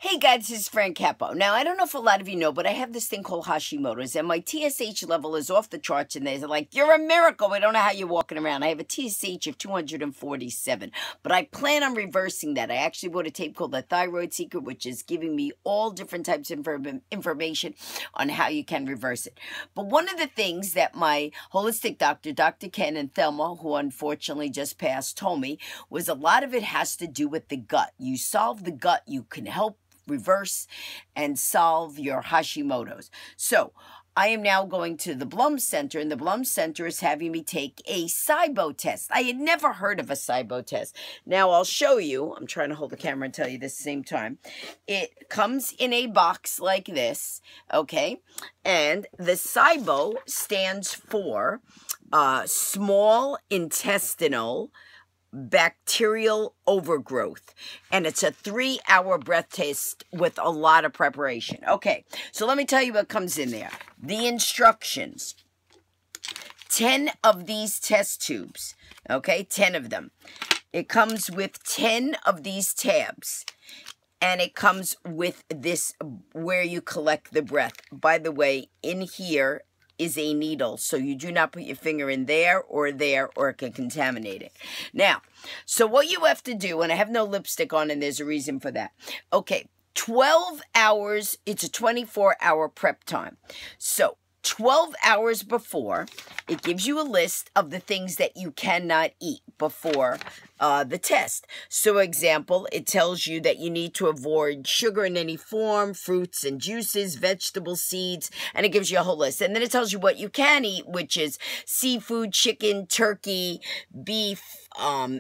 Hey guys, this is Fran Capó. Now, I don't know if a lot of you know, but I have this thing called Hashimoto's, and my TSH level is off the charts, and they're like, you're a miracle. We don't know how you're walking around. I have a TSH of 247, but I plan on reversing that. I actually bought a tape called The Thyroid Secret, which is giving me all different types of information on how you can reverse it. But one of the things that my holistic doctor, Dr. Ken and Thelma, who unfortunately just passed, told me was a lot of it has to do with the gut. You solve the gut, you can help reverse and solve your Hashimoto's. So I am now going to the Blum Center, and the Blum Center is having me take a Sibo test. I had never heard of a Sibo test. Now I'll show you. I'm trying to hold the camera and tell you this at the same time. It comes in a box like this, okay? And the Sibo stands for small intestinal bacterial overgrowth, and it's a 3-hour breath test with a lot of preparation. Okay, so let me tell you what comes in there. The instructions: 10 of these test tubes, okay, 10 of them. It comes with 10 of these tabs, and it comes with this where you collect the breath. By the way, in here is a needle, so you do not put your finger in there, or it can contaminate it. Now, so what you have to do, and I have no lipstick on, and there's a reason for that. Okay, 12 hours, it's a 24-hour prep time. So 12 hours before, it gives you a list of the things that you cannot eat before the test. So, example, it tells you that you need to avoid sugar in any form, fruits and juices, vegetable seeds, and it gives you a whole list. And then it tells you what you can eat, which is seafood, chicken, turkey, beef,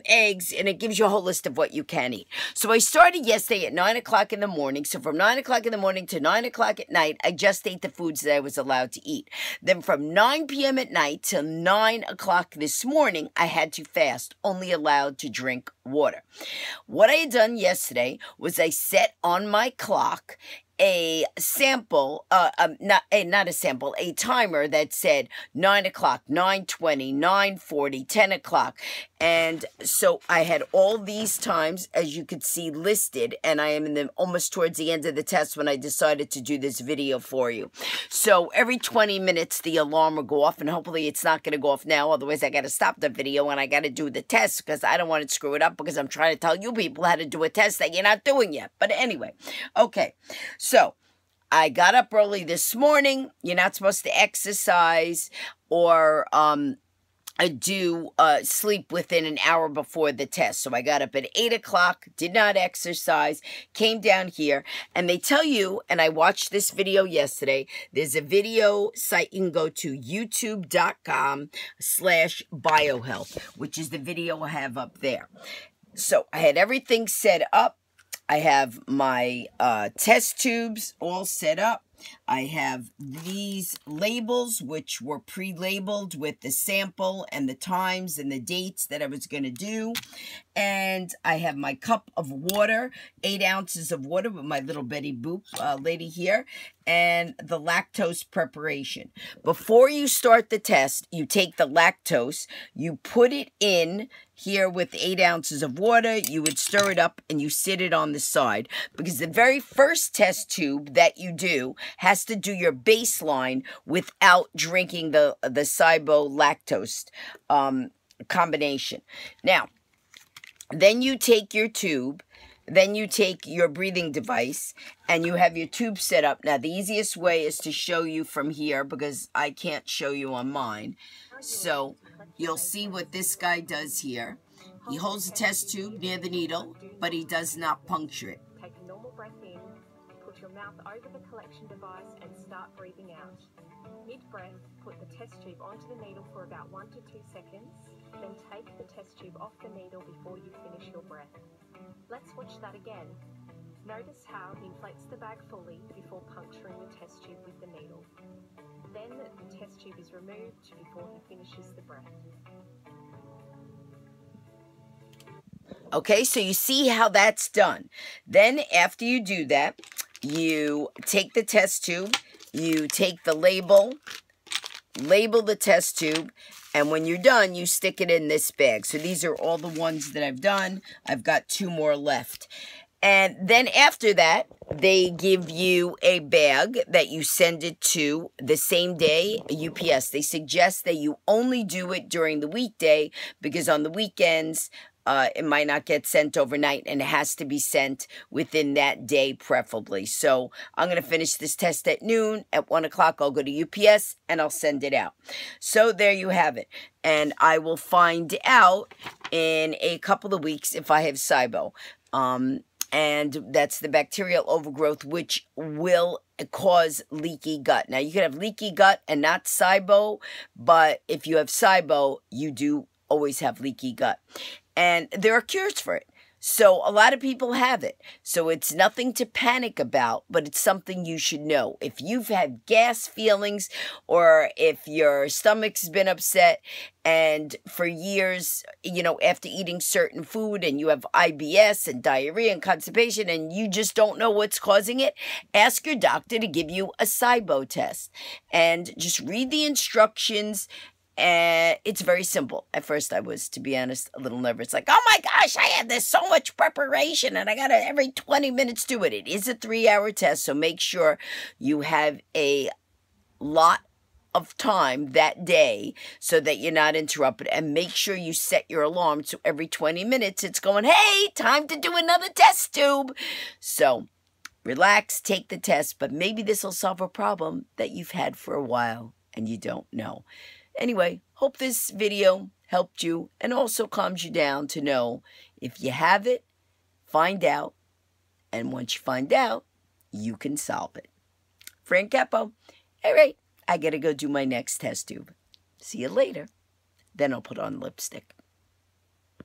eggs, and it gives you a whole list of what you can eat. So I started yesterday at 9 o'clock in the morning. So from 9 o'clock in the morning to 9 o'clock at night, I just ate the foods that I was allowed to eat. Then from 9 p.m. at night till 9 o'clock this morning, I had to fast, only allowed to drink water. What I had done yesterday was I set on my clock a sample, not a sample, a timer that said 9 o'clock, 9:20, 9:40, 10 o'clock. And so I had all these times, as you could see, listed, and I am almost towards the end of the test when I decided to do this video for you. So every 20 minutes, the alarm will go off, and hopefully it's not going to go off now. Otherwise, I got to stop the video, and I got to do the test because I don't want to screw it up, because I'm trying to tell you people how to do a test that you're not doing yet. But anyway, okay. So I got up early this morning. You're not supposed to exercise or sleep within an hour before the test. So I got up at 8 o'clock, did not exercise, came down here, and they tell you, and I watched this video yesterday, there's a video site you can go to, youtube.com/biohealth, which is the video I have up there. So I had everything set up. I have my test tubes all set up. I have these labels, which were pre-labeled with the sample and the times and the dates that I was going to do. And I have my cup of water, 8 ounces of water with my little Betty Boop lady here, and the lactose preparation. Before you start the test, you take the lactose, you put it in here with 8 ounces of water, you would stir it up, and you sit it on the side, because the very first test tube that you do has to do your baseline without drinking the Sibo lactose combination. Now, then you take your tube, then you take your breathing device, and you have your tube set up. Now, the easiest way is to show you from here, because I can't show you on mine. So you'll see what this guy does here. He holds the test tube near the needle, but he does not puncture it. Take a normal breath in, put your mouth over the collection device, and start breathing out. Mid-breath, put the test tube onto the needle for about 1 to 2 seconds, then take the test tube off the needle before you finish your breath. Let's watch that again. Notice how he inflates the bag fully before puncturing the test tube with the needle. Then the test tube is removed before he finishes the breath. Okay, so you see how that's done. Then after you do that, you take the test tube, you take the label the test tube, and when you're done, you stick it in this bag. So these are all the ones that I've done. I've got 2 more left. And then after that, they give you a bag that you send it to the same day, UPS. They suggest that you only do it during the weekday because on the weekends, it might not get sent overnight and it has to be sent within that day, preferably. So I'm going to finish this test at noon. At 1 o'clock, I'll go to UPS and I'll send it out. So there you have it. And I will find out in a couple of weeks if I have Sibo. And that's the bacterial overgrowth, which will cause leaky gut. Now, you can have leaky gut and not Sibo, but if you have Sibo, you do always have leaky gut. And there are cures for it. So a lot of people have it. So it's nothing to panic about, but it's something you should know. If you've had gas feelings or if your stomach's been upset and for years, you know, after eating certain food and you have IBS and diarrhea and constipation and you just don't know what's causing it, ask your doctor to give you a Sibo test and just read the instructions. And it's very simple. At first, I was, to be honest, a little nervous. Like, oh my gosh, I had this so much preparation and I got to every 20 minutes do it. It is a 3-hour test, so make sure you have a lot of time that day so that you're not interrupted. And make sure you set your alarm so every 20 minutes it's going, hey, time to do another test tube. So relax, take the test, but maybe this will solve a problem that you've had for a while and you don't know. Anyway, hope this video helped you and also calms you down to know if you have it, find out, and once you find out, you can solve it. Fran Capó. All right, I gotta go do my next test tube. See you later. Then I'll put on lipstick.